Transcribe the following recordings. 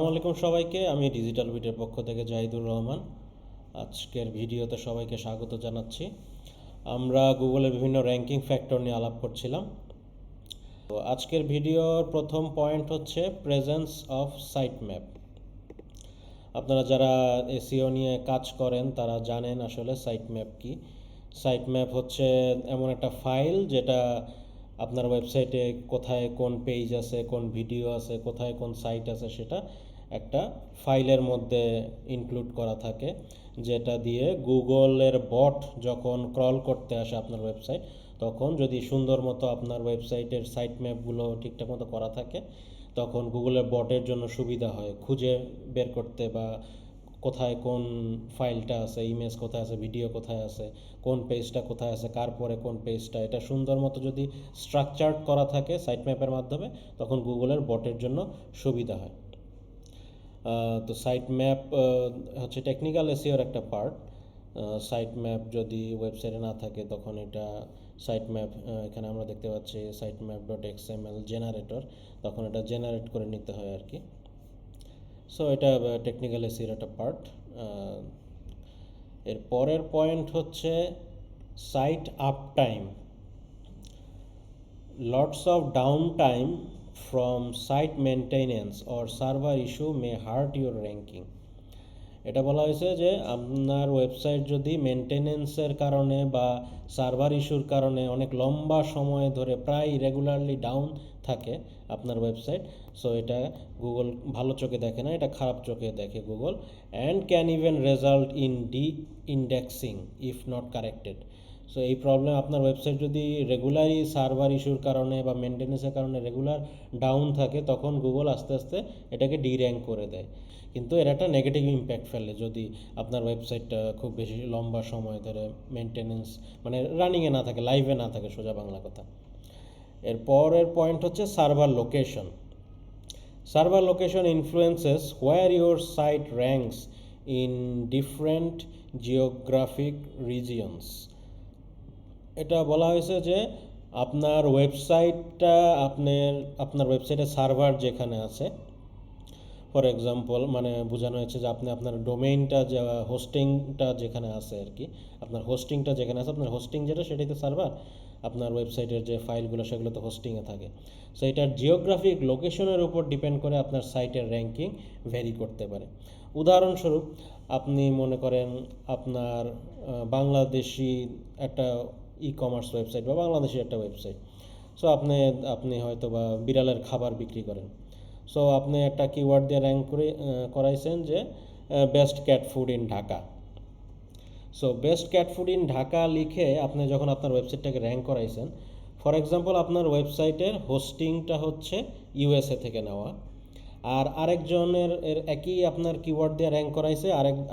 আসসালামু আলাইকুম সবাইকে। আমি ডিজিটাল উইটের পক্ষ থেকে জাহিদুর রহমান। আজকের ভিডিওতে সবাইকে স্বাগত জানাচ্ছি। আমরা গুগলের বিভিন্ন র্যাঙ্কিং ফ্যাক্টর নিয়ে আলাপ করছিলাম। তো আজকের ভিডিওর প্রথম পয়েন্ট হচ্ছে প্রেজেন্স অফ সাইট ম্যাপ। আপনারা যারা এসইও নিয়ে কাজ করেন তারা জানেন আসলে সাইট ম্যাপ কি। সাইট ম্যাপ হচ্ছে এমন একটা ফাইল যেটা আপনার ওয়েবসাইটে কোথায় কোন পেজ আছে, কোন ভিডিও আছে, কোথায় কোন সাইট আছে সেটা একটা ফাইলের মধ্যে ইনক্লুড করা থাকে, যেটা দিয়ে গুগলের বট যখন ক্রল করতে আসে আপনার ওয়েবসাইট, তখন যদি সুন্দর মতো আপনার ওয়েবসাইটের সাইট ম্যাপগুলো ঠিকঠাক মতো করা থাকে, তখন গুগলের বটের জন্য সুবিধা হয় খুঁজে বের করতে, বা কোথায় কোন ফাইলটা আছে, ইমেজ কোথায় আছে, ভিডিও কোথায় আছে, কোন পেজটা কোথায় আছে, কার পরে কোন পেজটা, এটা সুন্দর মতো যদি স্ট্রাকচার্ড করা থাকে সাইট ম্যাপের মাধ্যমে, তখন গুগলের বটের জন্য সুবিধা হয়। তো সাইট ম্যাপ হচ্ছে টেকনিক্যাল এসইওর একটা পার্ট। সাইট ম্যাপ যদি ওয়েবসাইটে না থাকে তখন এটা সাইট ম্যাপ, এখানে আমরা দেখতে পাচ্ছি site map dot XML generator, তখন এটা জেনারেট করে নিতে হয় আর কি। সো এটা টেকনিক্যাল এসইওর একটা পার্ট। এর পরের পয়েন্ট হচ্ছে site uptime. Lots of downtime from site maintenance or server issue may hurt your ranking. এটা বলা হয়েছে যে আপনার ওয়েবসাইট যদি মেনটেনেন্সের কারণে বা সার্ভার ইস্যুর কারণে অনেক লম্বা সময় ধরে প্রায় রেগুলারলি ডাউন থাকে আপনার ওয়েবসাইট, সো এটা গুগল ভালো চোখে দেখে না, এটা খারাপ চোখে দেখে Google, and can even result in D indexing if not corrected. So এই প্রবলেম আপনার ওয়েবসাইট যদি রেগুলারই সার্ভার ইস্যুর কারণে বা মেনটেনেন্সের কারণে রেগুলার ডাউন থাকে, তখন গুগল আস্তে আস্তে এটাকে ডি র্যাঙ্ক করে দেয়। কিন্তু এর একটা নেগেটিভ ইম্প্যাক্ট ফেলে যদি আপনার ওয়েবসাইটটা খুব বেশি লম্বা সময় ধরে মেনটেনেন্স মানে রানিংয়ে না থাকে, লাইভে না থাকে, সোজা বাংলা কথা। এর পরের পয়েন্ট হচ্ছে server location. Server location influences where your site ranks in different geographic regions. এটা বলা হয়েছে যে আপনার ওয়েবসাইটটা আপনার ওয়েবসাইটের সার্ভার যেখানে আছে, ফর এক্সাম্পল মানে বোঝানো হয়েছে যে আপনি আপনার ডোমেইনটা যে হোস্টিংটা যেখানে আছে আর কি, আপনার হোস্টিংটা যেখানে আছে, আপনার হোস্টিং যেটা সেটাই তো সার্ভার, আপনার ওয়েবসাইটের যে ফাইলগুলো সেগুলো তো হোস্টিংয়ে থাকে। সো এটার জিওগ্রাফিক লোকেশনের উপর ডিপেন্ড করে আপনার সাইটের র্যাঙ্কিং ভ্যারি করতে পারে। উদাহরণস্বরূপ আপনি মনে করেন আপনার বাংলাদেশি একটা ই কমার্স ওয়েবসাইট বা বাংলাদেশি একটা ওয়েবসাইট, সো আপনি হয়তো বা বিড়ালের খাবার বিক্রি করেন। সো আপনি একটা কিওয়ার্ড দিয়ে র্যাঙ্ক করাইছেন যে best cat food in Dhaka. So best cat food in Dhaka লিখে আপনি যখন আপনার ওয়েবসাইটটাকে র্যাঙ্ক করাইছেন, ফর এক্সাম্পল আপনার ওয়েবসাইটের হোস্টিংটা হচ্ছে ইউএসএ থেকে নেওয়া, আর আরেকজনের একই আপনার কিওয়ার্ড দিয়ে র্যাঙ্ক করাইছে,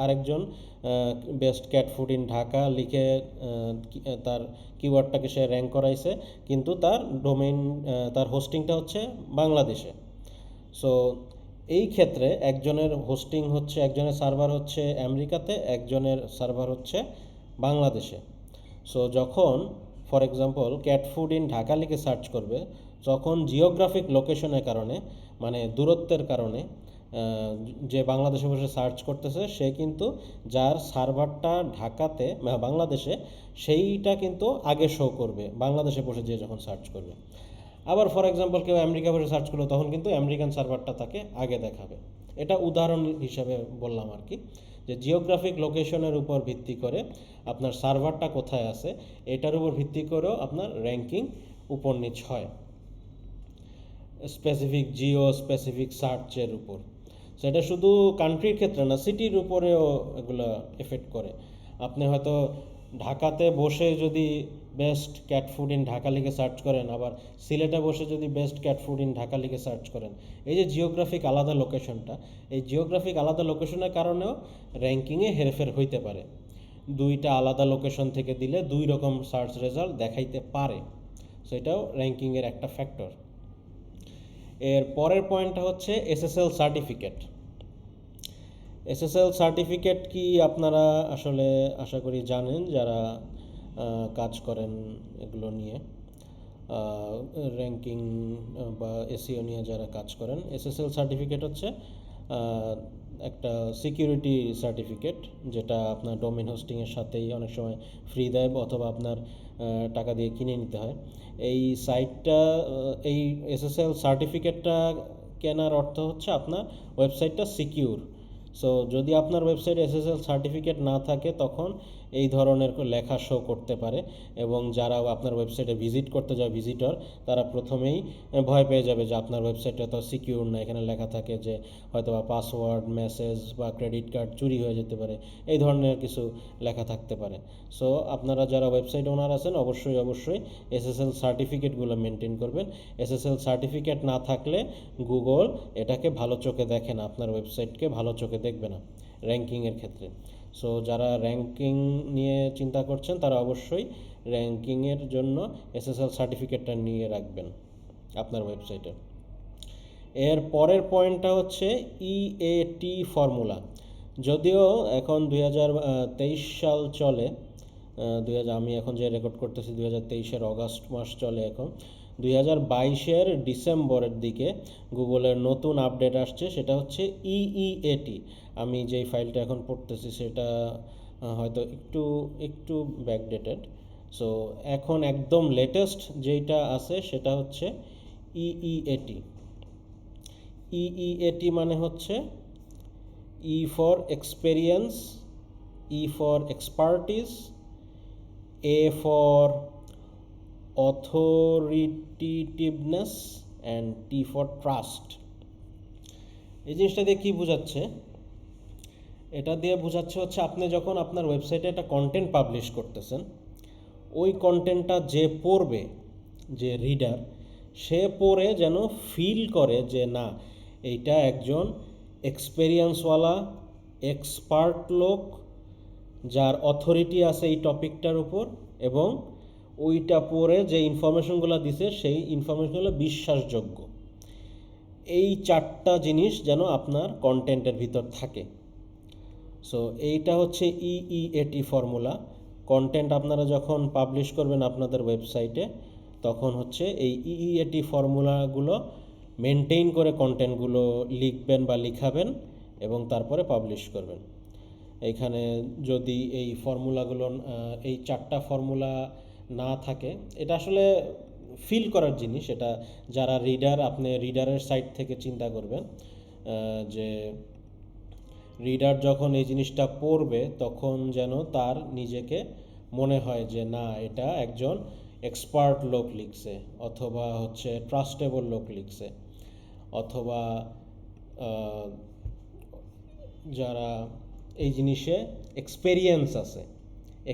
আরেকজন best cat food in Dhaka লিখে তার কিওয়ার্ডটাকে সে র্যাঙ্ক করাইছে, কিন্তু তার ডোমেইন তার হোস্টিংটা হচ্ছে বাংলাদেশে। সো এই ক্ষেত্রে একজনের হোস্টিং হচ্ছে, একজনের সার্ভার হচ্ছে আমেরিকাতে, একজনের সার্ভার হচ্ছে বাংলাদেশে। সো যখন for example cat food in Dhaka লিখে সার্চ করবে, তখন জিওগ্রাফিক লোকেশনের কারণে মানে দূরত্বের কারণে যে বাংলাদেশে বসে সার্চ করতেছে সে কিন্তু যার সার্ভারটা ঢাকাতে বাংলাদেশে, সেইটা কিন্তু আগে শো করবে বাংলাদেশে বসে যে যখন সার্চ করবে। আবার ফর এক্সাম্পল কেউ আমেরিকা বসে সার্চ করলো, তখন কিন্তু আমেরিকান সার্ভারটা তাকে আগে দেখাবে। এটা উদাহরণ হিসাবে বললাম আর কি, যে জিওগ্রাফিক লোকেশনের উপর ভিত্তি করে আপনার সার্ভারটা কোথায় আছে এটার উপর ভিত্তি করেও আপনার র্যাঙ্কিং উপর নিচ হয় স্পেসিফিক সার্চের উপর। সেটা শুধু কান্ট্রির ক্ষেত্রে না, সিটির উপরেও এগুলো এফেক্ট করে। আপনি হয়তো ঢাকাতে বসে যদি best cat food in Dhaka লিখে সার্চ করেন, আবার সিলেটে বসে যদি best cat food in Dhaka লিখে সার্চ করেন, এই যে জিওগ্রাফিক আলাদা লোকেশনটা, এই জিওগ্রাফিক আলাদা লোকেশনের কারণেও র্যাঙ্কিংয়ে হেরফের হইতে পারে। দুইটা আলাদা লোকেশন থেকে দিলে দুই রকম সার্চ রেজাল্ট দেখাইতে পারে, সেটাও র্যাঙ্কিংয়ের একটা ফ্যাক্টর। এর পরের পয়েন্টটা হচ্ছে এসএসএল সার্টিফিকেট। এসএসএল সার্টিফিকেট কি আপনারা আসলে আশা করি জানেন যারা কাজ করেন এগুলো নিয়ে, র্যাঙ্কিং বা এসইও নিয়ে যারা কাজ করেন। এসএসএল সার্টিফিকেট হচ্ছে একটা সিকিউরিটি সার্টিফিকেট, যেটা আপনার ডোমেন হোস্টিংয়ের সাথেই অনেক সময় ফ্রি দেয় অথবা আপনার টাকা দিয়ে কিনে নিতে হয়। এই সাইটটা এই এসএসএল সার্টিফিকেটটা কেনার অর্থ হচ্ছে আপনার ওয়েবসাইটটা সিকিউর। সো যদি আপনার ওয়েবসাইটে এসএসএল সার্টিফিকেট না থাকে তখন এই ধরনের লেখা শো করতে পারে, এবং যারা আপনার ওয়েবসাইটে ভিজিট করতে যায় ভিজিটর, তারা প্রথমেই ভয় পেয়ে যাবে যে আপনার ওয়েবসাইটটা তো সিকিউর না। এখানে লেখা থাকে যে হয়তো বা পাসওয়ার্ড, মেসেজ বা ক্রেডিট কার্ড চুরি হয়ে যেতে পারে, এই ধরনের কিছু লেখা থাকতে পারে। সো আপনারা যারা ওয়েবসাইট ওনার আছেন অবশ্যই এসএসএল সার্টিফিকেটগুলো মেনটেন করবেন। এসএসএল সার্টিফিকেট না থাকলে গুগল এটাকে ভালো চোখে দেখে না, আপনার ওয়েবসাইটকে ভালো চোখে দেখবে না র্যাঙ্কিংয়ের ক্ষেত্রে। সো যারা র্যাঙ্কিং নিয়ে চিন্তা করছেন তারা অবশ্যই র্যাঙ্কিংয়ের জন্য এসএসএল সার্টিফিকেটটা নিয়ে রাখবেন আপনার ওয়েবসাইটে। এর পরের পয়েন্টটা হচ্ছে ইএটি ফর্মুলা। যদিও এখন 2023 সাল চলে, আমি এখন যে রেকর্ড করতেছি 2023-এর অগাস্ট মাস চলে, এখন 2022-এর ডিসেম্বরের দিকে গুগলের নতুন আপডেট আসছে, সেটা হচ্ছে ইইএটি। আমি যেই ফাইলটা এখন পড়তেছি সেটা হয়তো একটু ব্যাকডেটেড। সো এখন একদম লেটেস্ট যেইটা আছে সেটা হচ্ছে ইইএটি। ইইএটি মানে হচ্ছে E for experience, E for expertise, A for authoritativeness and T for trust. এই জিনিসটা দিয়ে কী বোঝাচ্ছে? এটা দিয়ে বোঝাচ্ছে হচ্ছে আপনি যখন আপনার ওয়েবসাইটে একটা কন্টেন্ট পাবলিশ করতেছেন, ওই কন্টেন্টটা যে পড়বে, যে রিডার, সে পড়ে যেন ফিল করে যে না, এইটা একজন এক্সপেরিয়েন্সওয়ালা এক্সপার্ট লোক, যার অথরিটি আছে এই টপিকটার উপর, এবং ওইটা পড়ে যে ইনফরমেশনগুলো দিছে সেই ইনফরমেশনগুলো বিশ্বাসযোগ্য। এই চারটা জিনিস যেন আপনার কন্টেন্টের ভিতর থাকে। সো এইটা হচ্ছে ইইএটি ফর্মুলা। কন্টেন্ট আপনারা যখন পাবলিশ করবেন আপনাদের ওয়েবসাইটে, তখন হচ্ছে এই ইইএটি ফর্মুলাগুলো মেনটেন করে কন্টেন্টগুলো লিখবেন বা লিখাবেন এবং তারপরে পাবলিশ করবেন। এইখানে যদি এই ফর্মুলাগুলো, এই চারটা ফর্মুলা না থাকে, এটা আসলে ফিল করার জিনিস। এটা যারা রিডার, আপনি রিডারের সাইড থেকে চিন্তা করবেন যে রিডার যখন এই জিনিসটা পড়বে তখন যেন তার নিজেকে মনে হয় যে না, এটা একজন এক্সপার্ট লোক লিখছে, অথবা হচ্ছে ট্রাস্টেবল লোক লিখছে, অথবা যারা এই জিনিসে এক্সপেরিয়েন্স আছে,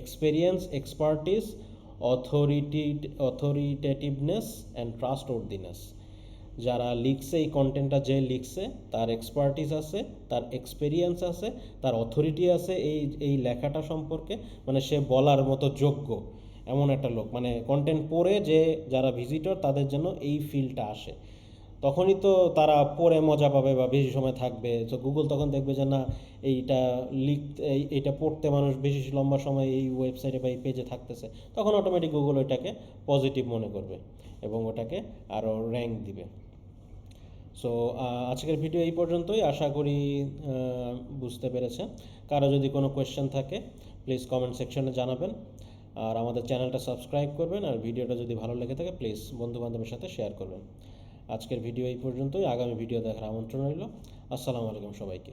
এক্সপেরিয়েন্স, এক্সপার্টিস, অথরিটেটিভনেস অ্যান্ড ট্রাস্টওয়ার্দিনেস। যারা লিখছে এই কন্টেন্টটা, যে লিখছে তার এক্সপার্টিস আছে, তার এক্সপেরিয়েন্স আছে, তার অথরিটি আছে এই লেখাটা সম্পর্কে, মানে সে বলার মতো যোগ্য এমন একটা লোক। মানে কন্টেন্ট পড়ে যে যারা ভিজিটর তাদের জন্য এই ফিলটা আসে, তখনই তো তারা পড়ে মজা পাবে বা বেশি সময় থাকবে। তো গুগল তখন দেখবে যে না, এইটা পড়তে মানুষ বেশি লম্বা সময় এই ওয়েবসাইটে বা এই পেজে থাকতেছে, তখন অটোমেটিক গুগল ওইটাকে পজিটিভ মনে করবে এবং ওটাকে আরও র্যাঙ্ক দিবে। সো আজকের ভিডিও এই পর্যন্তই, আশা করি বুঝতে পেরেছেন। কারো যদি কোনো কোয়েশ্চেন থাকে প্লিজ কমেন্ট সেকশনে জানাবেন, আর আমাদের চ্যানেলটা সাবস্ক্রাইব করবেন, আর ভিডিওটা যদি ভালো লেগে থাকে প্লিজ বন্ধুবান্ধবের সাথে শেয়ার করবেন। আজকের ভিডিও এই পর্যন্তই, আগামী ভিডিও দেখার আমন্ত্রণ রইল। আসসালামু আলাইকুম সবাইকে।